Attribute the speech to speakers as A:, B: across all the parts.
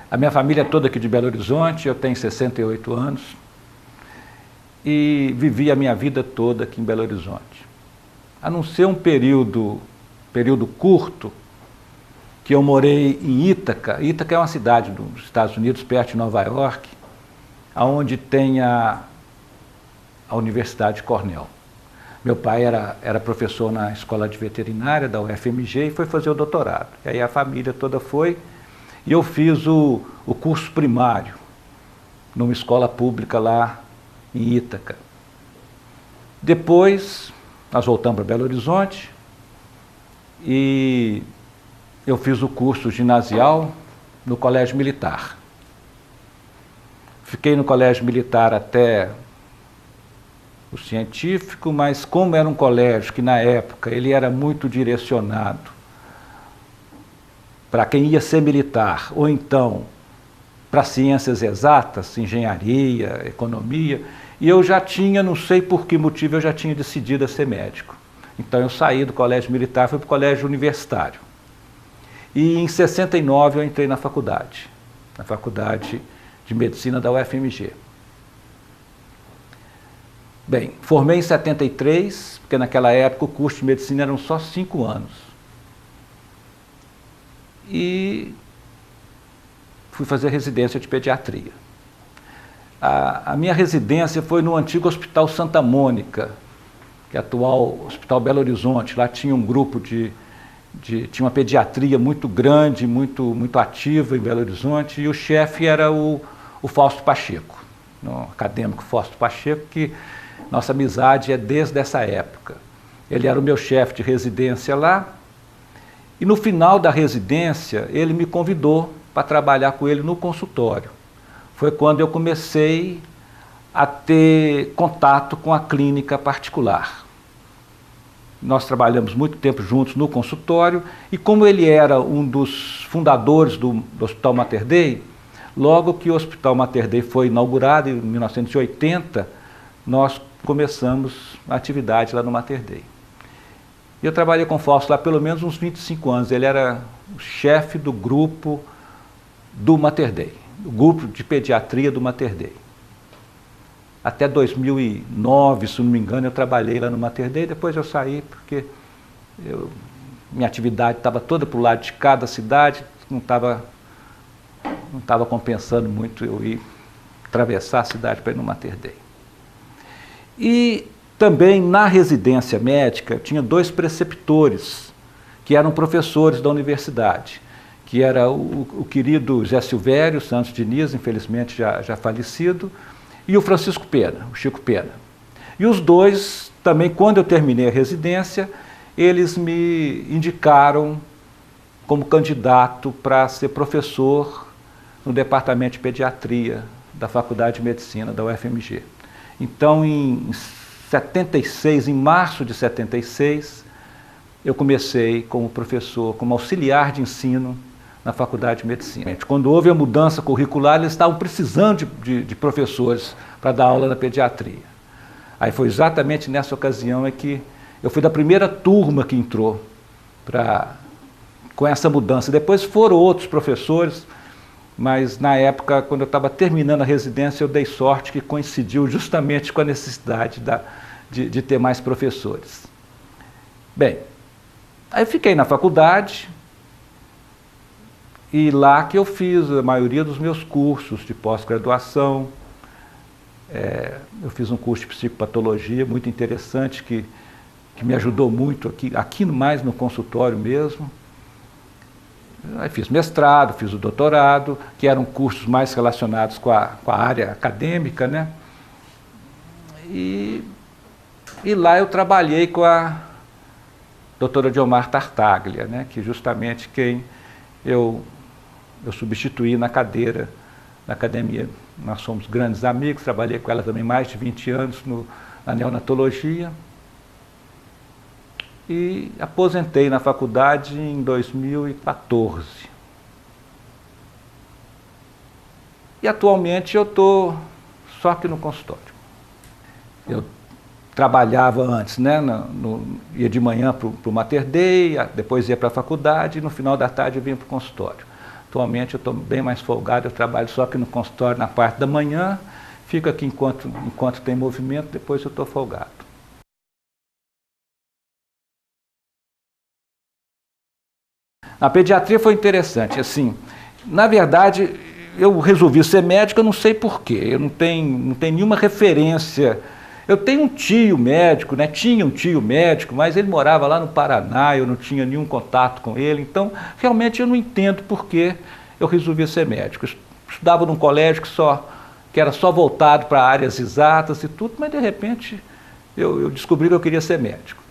A: A minha família é toda aqui de Belo Horizonte, eu tenho 68 anos e vivi a minha vida toda aqui em Belo Horizonte. A não ser um período curto, que eu morei em Ítaca. Ítaca é uma cidade dos Estados Unidos, perto de Nova York, onde tem a Universidade de Cornell. Meu pai era professor na escola de veterinária da UFMG e foi fazer o doutorado. E aí a família toda foi e eu fiz o curso primário numa escola pública lá em Ítaca. Depois nós voltamos para Belo Horizonte e eu fiz o curso ginasial no Colégio Militar. Fiquei no Colégio Militar até o científico, mas como era um colégio que na época ele era muito direcionado para quem ia ser militar, ou então para ciências exatas, engenharia, economia, e eu já tinha, não sei por que motivo, eu já tinha decidido a ser médico. Então eu saí do Colégio Militar e fui para o Colégio Universitário. E em 69 eu entrei na Faculdade de Medicina da UFMG. Bem, formei em 73, porque naquela época o curso de medicina eram só 5 anos. E fui fazer residência de pediatria. A minha residência foi no antigo Hospital Santa Mônica, que é atual Hospital Belo Horizonte. Lá tinha um grupo tinha uma pediatria muito grande, muito ativa em Belo Horizonte, e o chefe era o Fausto Pacheco, o acadêmico Fausto Pacheco, que nossa amizade é desde essa época. Ele era o meu chefe de residência lá, e no final da residência ele me convidou para trabalhar com ele no consultório. Foi quando eu comecei a ter contato com a clínica particular. Nós trabalhamos muito tempo juntos no consultório, e como ele era um dos fundadores do Hospital Mater Dei, logo que o Hospital Mater Dei foi inaugurado, em 1980, nós começamos a atividade lá no Mater Dei. Eu trabalhei com o Fausto lá pelo menos uns 25 anos, ele era o chefe do grupo do Mater Dei, o grupo de pediatria do Mater Dei. Até 2009, se não me engano, eu trabalhei lá no Mater Dei, depois eu saí porque minha atividade estava toda para o lado de cada cidade, não estava compensando muito eu ir atravessar a cidade para ir no Mater Dei. E também na residência médica tinha 2 preceptores, que eram professores da universidade, que era o querido Zé Silvério Santos Diniz, infelizmente já falecido, e o Francisco Pena, o Chico Pena. E os 2, também quando eu terminei a residência, eles me indicaram como candidato para ser professor no departamento de pediatria da Faculdade de Medicina da UFMG. Então, em 76, em março de 76, eu comecei como professor, como auxiliar de ensino na Faculdade de Medicina. Quando houve a mudança curricular, eles estavam precisando de professores para dar aula na pediatria. Aí foi exatamente nessa ocasião que eu fui da primeira turma que entrou com essa mudança. Depois foram outros professores, mas na época, quando eu estava terminando a residência, eu dei sorte que coincidiu justamente com a necessidade de ter mais professores. Bem, aí eu fiquei na faculdade, e lá que eu fiz a maioria dos meus cursos de pós-graduação. Eu fiz um curso de psicopatologia muito interessante, que me ajudou muito aqui mais no consultório mesmo. Aí fiz mestrado, fiz o doutorado, que eram cursos mais relacionados com a área acadêmica, né? E lá eu trabalhei com a doutora Diomar Tartaglia, né? Que justamente quem eu substituí na cadeira da academia. Nós somos grandes amigos, trabalhei com ela também mais de 20 anos na neonatologia. E aposentei na faculdade em 2014. E atualmente eu estou só aqui no consultório. Eu trabalhava antes, né, ia de manhã para o Mater Dei, depois ia para a faculdade, e no final da tarde eu vinha para o consultório. Atualmente eu estou bem mais folgado, eu trabalho só aqui no consultório na parte da manhã, fico aqui enquanto tem movimento, depois eu estou folgado. A pediatria foi interessante, assim, na verdade eu resolvi ser médico, eu não sei porquê, eu não tenho nenhuma referência. Eu tenho um tio médico, né? Tinha um tio médico, mas ele morava lá no Paraná, eu não tinha nenhum contato com ele, então realmente eu não entendo por que eu resolvi ser médico. Eu estudava num colégio que era só voltado para áreas exatas e tudo, mas de repente eu descobri que eu queria ser médico.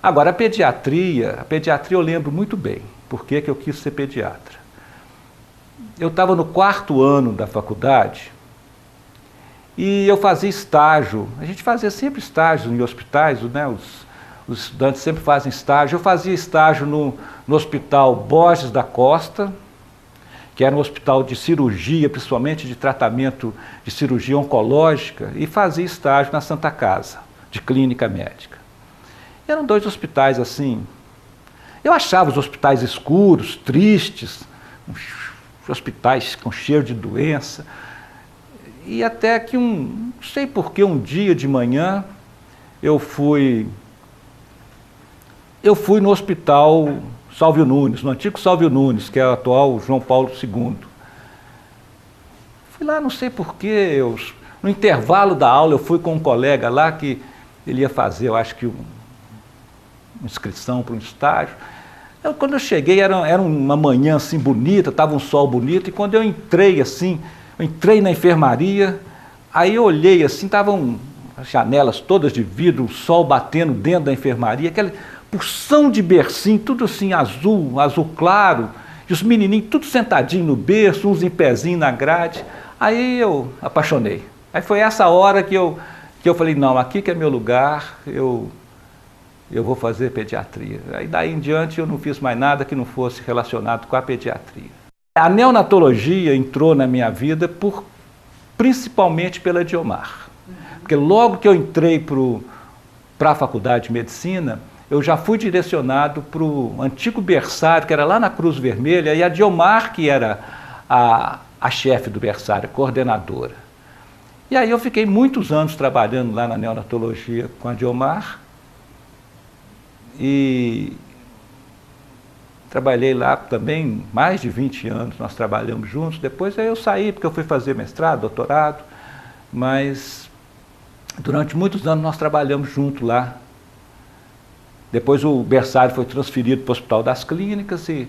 A: Agora, a pediatria eu lembro muito bem por que eu quis ser pediatra. Eu estava no 4º ano da faculdade e eu fazia estágio. A gente fazia sempre estágios em hospitais, né? Os estudantes sempre fazem estágio. Eu fazia estágio no Hospital Borges da Costa, que era um hospital de cirurgia, principalmente de tratamento de cirurgia oncológica, e fazia estágio na Santa Casa, de clínica médica. Eram 2 hospitais assim. Eu achava os hospitais escuros, tristes, hospitais com cheiro de doença. E até que não sei por que, um dia de manhã, eu fui no Hospital Salvio Nunes, no antigo Salvio Nunes, que é o atual João Paulo II. Fui lá, não sei por que, no intervalo da aula eu fui com um colega lá que ele ia fazer, eu acho que uma inscrição para um estágio. Quando eu cheguei, era uma manhã assim bonita, estava um sol bonito, e quando eu entrei assim, eu entrei na enfermaria, aí eu olhei assim, estavam as janelas todas de vidro, o sol batendo dentro da enfermaria, aquela porção de bercinho, tudo assim azul claro, e os menininhos tudo sentadinhos no berço, uns em pezinho na grade. Aí eu apaixonei. Aí foi essa hora que eu falei, não, aqui que é meu lugar, eu vou fazer pediatria. Aí daí em diante eu não fiz mais nada que não fosse relacionado com a pediatria. A neonatologia entrou na minha vida principalmente pela Diomar. Porque logo que eu entrei para a faculdade de medicina, eu já fui direcionado para o antigo berçário, que era lá na Cruz Vermelha, e a Diomar, que era a chefe do berçário, a coordenadora. E aí eu fiquei muitos anos trabalhando lá na neonatologia com a Diomar, e trabalhei lá também mais de 20 anos, nós trabalhamos juntos. Depois aí eu saí, porque eu fui fazer mestrado, doutorado, mas durante muitos anos nós trabalhamos juntos lá. Depois o berçário foi transferido para o Hospital das Clínicas e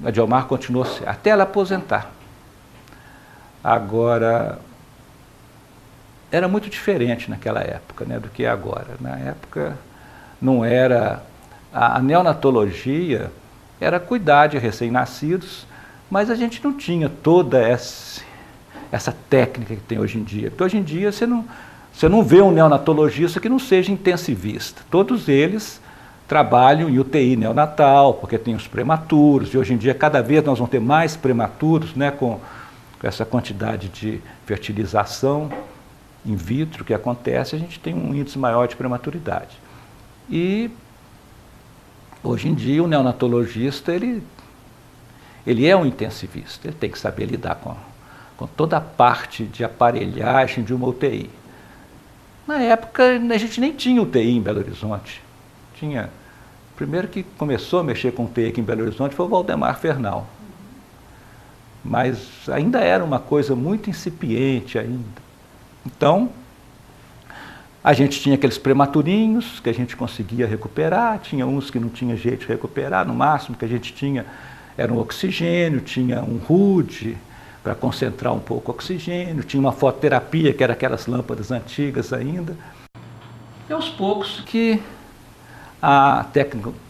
A: a Diomar continuou até ela aposentar. Agora, era muito diferente naquela época, né, do que é agora. Na época não era... A neonatologia era cuidar de recém-nascidos, mas a gente não tinha toda essa técnica que tem hoje em dia. Porque hoje em dia você não vê um neonatologista que não seja intensivista. Todos eles trabalham em UTI neonatal, porque tem os prematuros, e hoje em dia cada vez nós vamos ter mais prematuros, né, com essa quantidade de fertilização in vitro que acontece, a gente tem um índice maior de prematuridade. E hoje em dia, o neonatologista, ele é um intensivista, ele tem que saber lidar com toda a parte de aparelhagem de uma UTI. Na época, a gente nem tinha UTI em Belo Horizonte. O primeiro que começou a mexer com UTI aqui em Belo Horizonte foi o Valdemar Fernal. Mas ainda era uma coisa muito incipiente ainda. Então, a gente tinha aqueles prematurinhos que a gente conseguia recuperar, tinha uns que não tinha jeito de recuperar, no máximo que a gente tinha era um oxigênio, tinha um RUD para concentrar um pouco o oxigênio, tinha uma fototerapia, que era aquelas lâmpadas antigas ainda. E aos poucos que a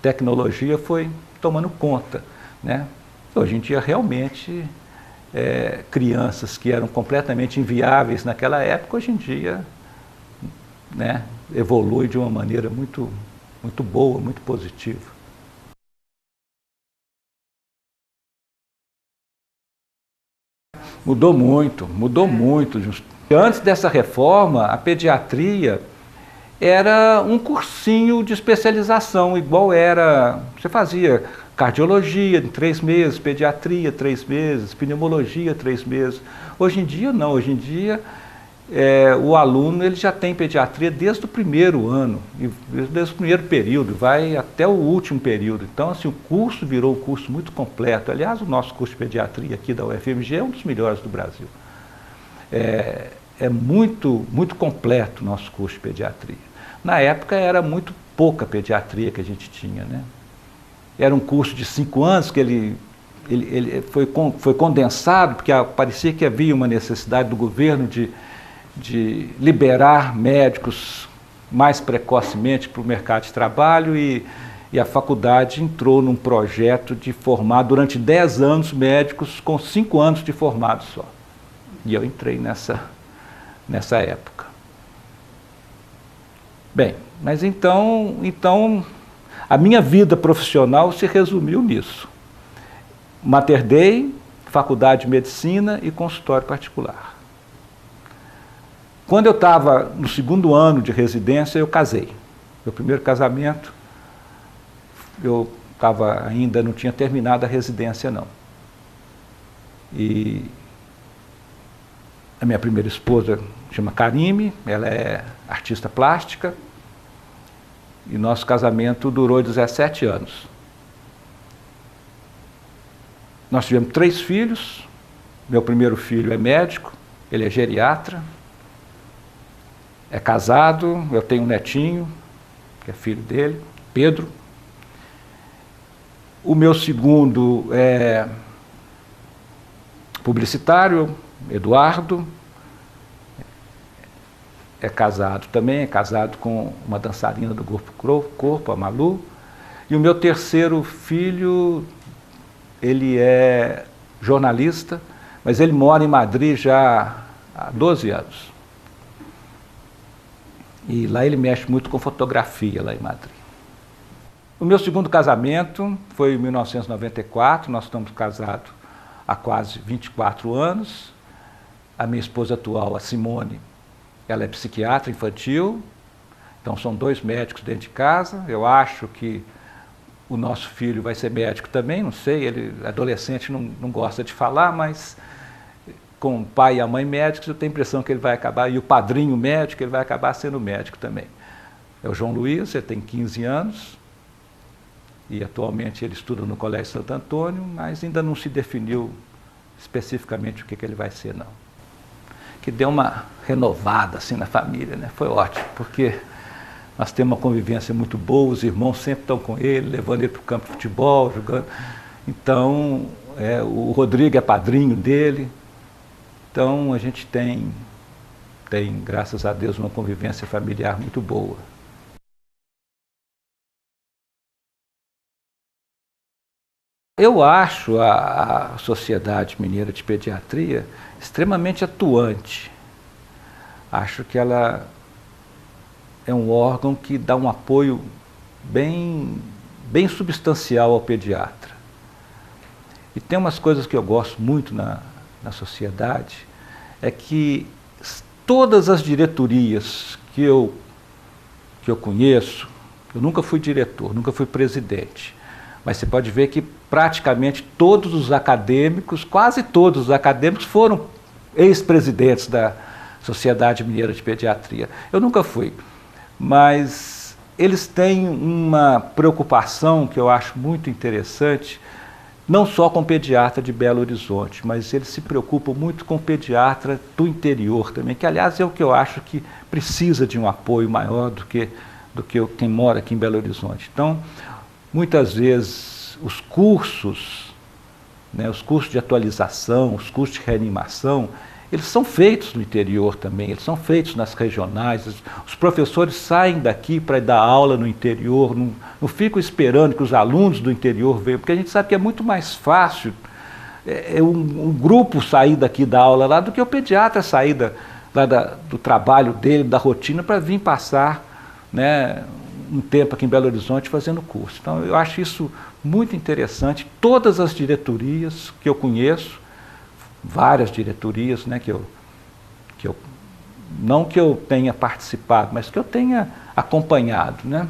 A: tecnologia foi tomando conta, né? Hoje em dia realmente crianças que eram completamente inviáveis naquela época, hoje em dia, né, evolui de uma maneira muito, muito boa, muito positiva. Mudou muito, mudou muito. Antes dessa reforma, a pediatria era um cursinho de especialização, igual era, você fazia cardiologia em 3 meses, pediatria 3 meses, pneumologia 3 meses. Hoje em dia não, hoje em dia o aluno ele já tem pediatria desde o primeiro ano, desde o primeiro período, vai até o último período. Então, assim, o curso virou um curso muito completo. Aliás, o nosso curso de pediatria aqui da UFMG é um dos melhores do Brasil. É muito, muito completo o nosso curso de pediatria. Na época era muito pouca pediatria que a gente tinha, né? Era um curso de 5 anos que ele foi condensado, porque parecia que havia uma necessidade do governo de liberar médicos mais precocemente para o mercado de trabalho e a faculdade entrou num projeto de formar durante 10 anos médicos com 5 anos de formado só. E eu entrei nessa época. Bem, mas então a minha vida profissional se resumiu nisso. Mater Dei, faculdade de medicina e consultório particular. Quando eu estava no 2º ano de residência, eu casei. Meu primeiro casamento, eu ainda não tinha terminado a residência, não. E a minha primeira esposa chama Karime, ela é artista plástica, e nosso casamento durou 17 anos. Nós tivemos 3 filhos, meu primeiro filho é médico, ele é geriatra, é casado, eu tenho um netinho, que é filho dele, Pedro. O meu segundo é publicitário, Eduardo, é casado também, é casado com uma dançarina do Grupo Corpo, a Malu. E o meu terceiro filho, ele é jornalista, mas ele mora em Madrid já há 12 anos. E lá ele mexe muito com fotografia, lá em Madrid. O meu segundo casamento foi em 1994, nós estamos casados há quase 24 anos. A minha esposa atual, a Simone, ela é psiquiatra infantil, então são 2 médicos dentro de casa. Eu acho que o nosso filho vai ser médico também, não sei, ele adolescente não gosta de falar, mas com o pai e a mãe médicos, eu tenho a impressão que ele vai acabar, e o padrinho médico, ele vai acabar sendo médico também. É o João Luiz, ele tem 15 anos, e atualmente ele estuda no Colégio Santo Antônio, mas ainda não se definiu especificamente o que ele vai ser, não. Que deu uma renovada assim na família, né? Foi ótimo, porque nós temos uma convivência muito boa, os irmãos sempre estão com ele, levando ele para o campo de futebol, jogando. Então, o Rodrigo é padrinho dele. Então, a gente tem, graças a Deus, uma convivência familiar muito boa. Eu acho a Sociedade Mineira de Pediatria extremamente atuante. Acho que ela é um órgão que dá um apoio bem substancial ao pediatra. E tem umas coisas que eu gosto muito na sociedade, é que todas as diretorias que eu conheço, eu nunca fui diretor, nunca fui presidente, mas você pode ver que praticamente todos os acadêmicos, quase todos os acadêmicos foram ex-presidentes da Sociedade Mineira de Pediatria. Eu nunca fui, mas eles têm uma preocupação que eu acho muito interessante, não só com o pediatra de Belo Horizonte, mas eles se preocupam muito com o pediatra do interior também, que aliás é o que eu acho que precisa de um apoio maior do que quem mora aqui em Belo Horizonte. Então, muitas vezes os cursos, né, os cursos de atualização, os cursos de reanimação, eles são feitos no interior também, eles são feitos nas regionais. Os professores saem daqui para dar aula no interior, não ficam esperando que os alunos do interior venham, porque a gente sabe que é muito mais fácil um grupo sair daqui da aula lá do que o pediatra sair do trabalho dele, da rotina, para vir passar, né, um tempo aqui em Belo Horizonte fazendo curso. Então eu acho isso muito interessante. Todas as diretorias que eu conheço, várias diretorias, né, não que eu tenha participado, mas que eu tenha acompanhado, né,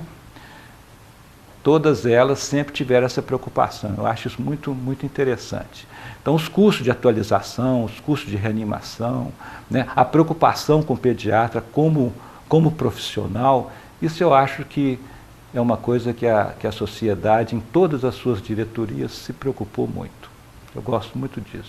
A: todas elas sempre tiveram essa preocupação. Eu acho isso muito, muito interessante. Então, os cursos de atualização, os cursos de reanimação, né, a preocupação com o pediatra como profissional, isso eu acho que é uma coisa que a sociedade, em todas as suas diretorias, se preocupou muito. Eu gosto muito disso.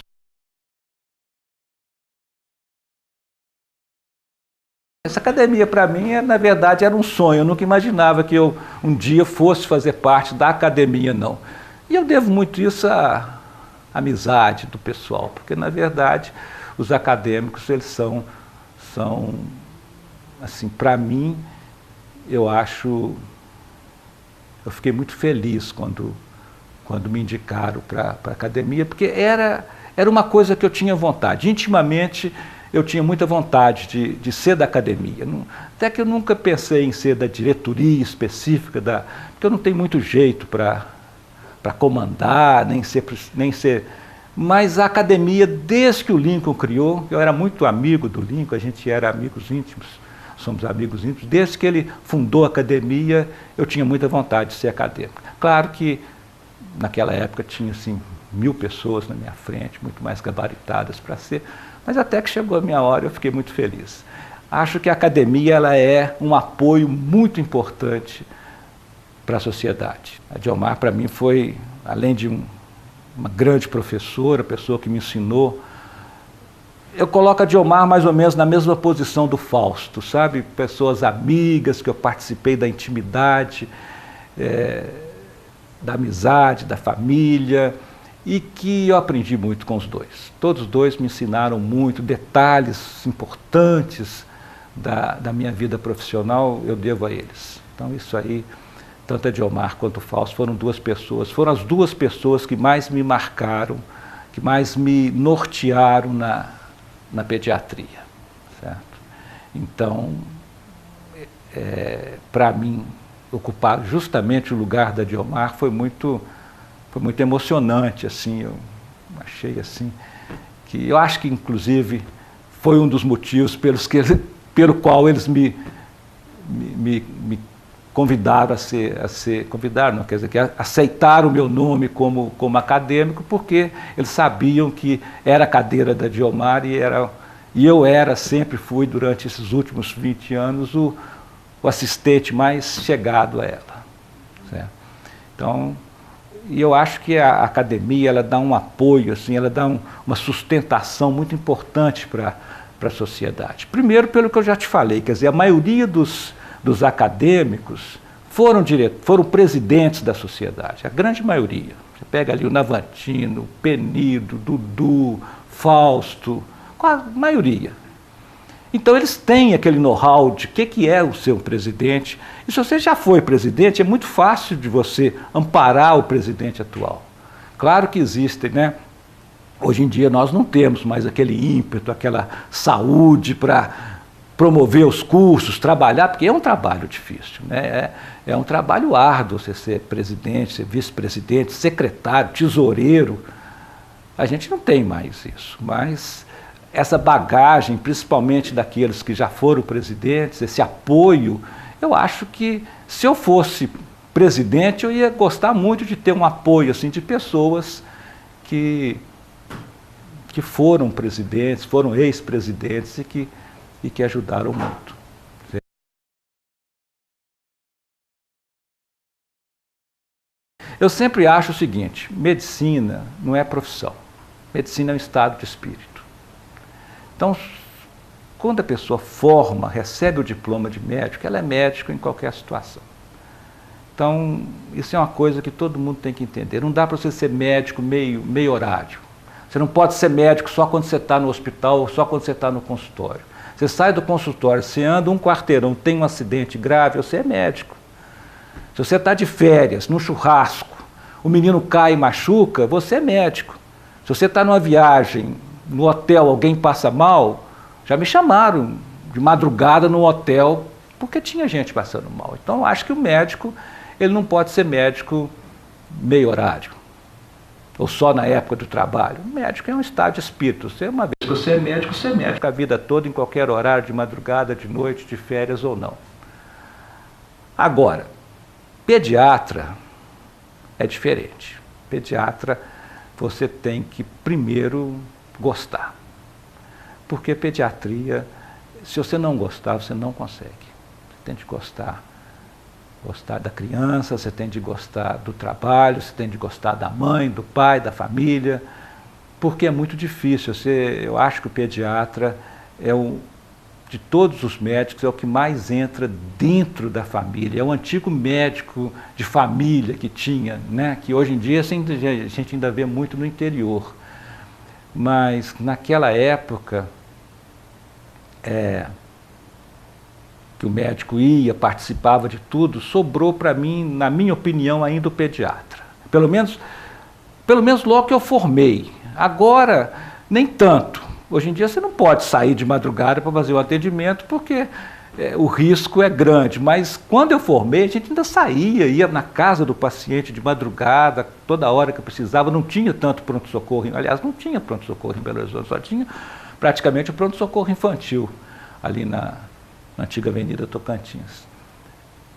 A: Essa academia, para mim, na verdade, era um sonho. Eu nunca imaginava que eu um dia fosse fazer parte da academia, não. E eu devo muito isso à amizade do pessoal, porque, na verdade, os acadêmicos, eles são assim, para mim, eu fiquei muito feliz quando me indicaram para a academia, porque era uma coisa que eu tinha vontade. Intimamente, eu tinha muita vontade de ser da academia. Até que eu nunca pensei em ser da diretoria específica, porque eu não tenho muito jeito para comandar, nem ser. Mas a academia, desde que o Lincoln criou, eu era muito amigo do Lincoln, a gente era amigos íntimos, somos amigos íntimos, desde que ele fundou a academia, eu tinha muita vontade de ser acadêmico. Claro que naquela época tinha assim 1000 pessoas na minha frente, muito mais gabaritadas para ser, mas até que chegou a minha hora eu fiquei muito feliz. Acho que a academia ela é um apoio muito importante para a sociedade. A Diomar, para mim, foi, além de uma grande professora, pessoa que me ensinou, eu coloco a Diomar mais ou menos na mesma posição do Fausto, sabe? Pessoas amigas, que eu participei da intimidade, da amizade, da família, e que eu aprendi muito com os dois. Todos os dois me ensinaram muito, detalhes importantes da minha vida profissional, eu devo a eles. Então isso aí, tanto a Diomar quanto o Fausto foram as duas pessoas que mais me marcaram, que mais me nortearam na pediatria, certo? Então, para mim, ocupar justamente o lugar da Diomar foi muito emocionante, assim, eu achei assim, que eu acho que inclusive foi um dos motivos pelo qual eles me convidaram convidaram, não, quer dizer, que aceitaram o meu nome como acadêmico, porque eles sabiam que era a cadeira da Diomar e eu sempre fui, durante esses últimos 20 anos, o assistente mais chegado a ela, certo? Então, e eu acho que a academia ela dá um apoio, assim, ela dá uma sustentação muito importante para a sociedade. Primeiro, pelo que eu já te falei, quer dizer, a maioria dos acadêmicos foram presidentes da sociedade, a grande maioria. Você pega ali o Navantino, o Penido, Dudu, Fausto, a maioria. Então eles têm aquele know-how de o que é o seu presidente. E se você já foi presidente, é muito fácil de você amparar o presidente atual. Claro que existem, né? Hoje em dia nós não temos mais aquele ímpeto, aquela saúde para promover os cursos, trabalhar, porque é um trabalho difícil, né? É um trabalho árduo você ser presidente, ser vice-presidente, secretário, tesoureiro. A gente não tem mais isso, mas essa bagagem, principalmente daqueles que já foram presidentes, esse apoio, eu acho que se eu fosse presidente, eu ia gostar muito de ter um apoio assim, de pessoas que foram presidentes, foram ex-presidentes e que ajudaram muito. Eu sempre acho o seguinte, medicina não é profissão, medicina é um estado de espírito. Então, quando a pessoa recebe o diploma de médico, ela é médico em qualquer situação. Então, isso é uma coisa que todo mundo tem que entender. Não dá para você ser médico meio horário. Você não pode ser médico só quando você está no hospital ou só quando você está no consultório. Você sai do consultório, você anda um quarteirão, tem um acidente grave, você é médico. Se você está de férias, num churrasco, o menino cai e machuca, você é médico. Se você está numa viagem, no hotel, alguém passa mal, já me chamaram de madrugada no hotel, porque tinha gente passando mal. Então, eu acho que o médico, ele não pode ser médico meio horário, ou só na época do trabalho. O médico é um estado de espírito. Uma vez que você é médico a vida toda, em qualquer horário, de madrugada, de noite, de férias ou não. Agora, Pediatra é diferente. Pediatra, você tem que primeiro gostar. Porque pediatria, se você não gostar, você não consegue. Você tem de gostar. Gostar da criança, você tem de gostar do trabalho, você tem de gostar da mãe, do pai, da família, porque é muito difícil. Eu acho que o pediatra de todos os médicos, é o que mais entra dentro da família. É o antigo médico de família que tinha, né? Que hoje em dia a gente ainda vê muito no interior. Mas naquela época, que o médico ia, participava de tudo, sobrou para mim, na minha opinião, ainda o pediatra. Pelo menos logo que eu formei. Agora, nem tanto. Hoje em dia você não pode sair de madrugada para fazer o atendimento porque o risco é grande. Mas quando eu formei, a gente ainda saía, ia na casa do paciente de madrugada, toda hora que precisava. Não tinha tanto pronto-socorro. Aliás, não tinha pronto-socorro em Belo Horizonte, só tinha praticamente o pronto-socorro infantil, ali na antiga Avenida Tocantins.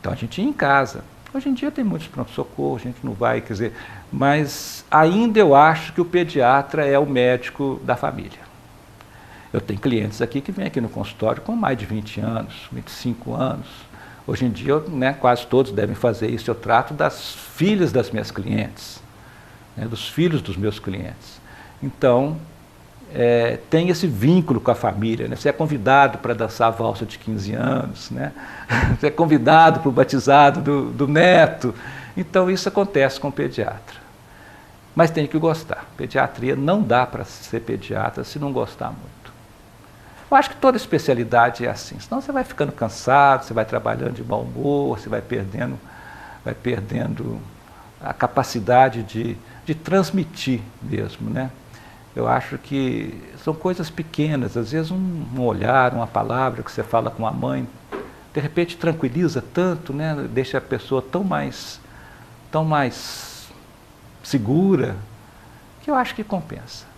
A: Então a gente ia em casa. Hoje em dia tem muitos pronto-socorro, a gente não vai, quer dizer, mas ainda eu acho que o pediatra é o médico da família. Eu tenho clientes aqui que vêm aqui no consultório com mais de 20 anos, 25 anos. Hoje em dia, quase todos devem fazer isso. Eu trato das filhas das minhas clientes, dos filhos dos meus clientes. Então, tem esse vínculo com a família. Você é convidado para dançar a valsa de 15 anos, você é convidado para o batizado do neto. Então, isso acontece com o pediatra. Mas tem que gostar. Pediatria não dá para ser pediatra se não gostar muito. Eu acho que toda especialidade é assim, senão você vai ficando cansado, você vai trabalhando de mau humor, você vai perdendo a capacidade de transmitir mesmo, Eu acho que são coisas pequenas, às vezes um olhar, uma palavra que você fala com a mãe, de repente tranquiliza tanto, Deixa a pessoa tão mais segura, que eu acho que compensa.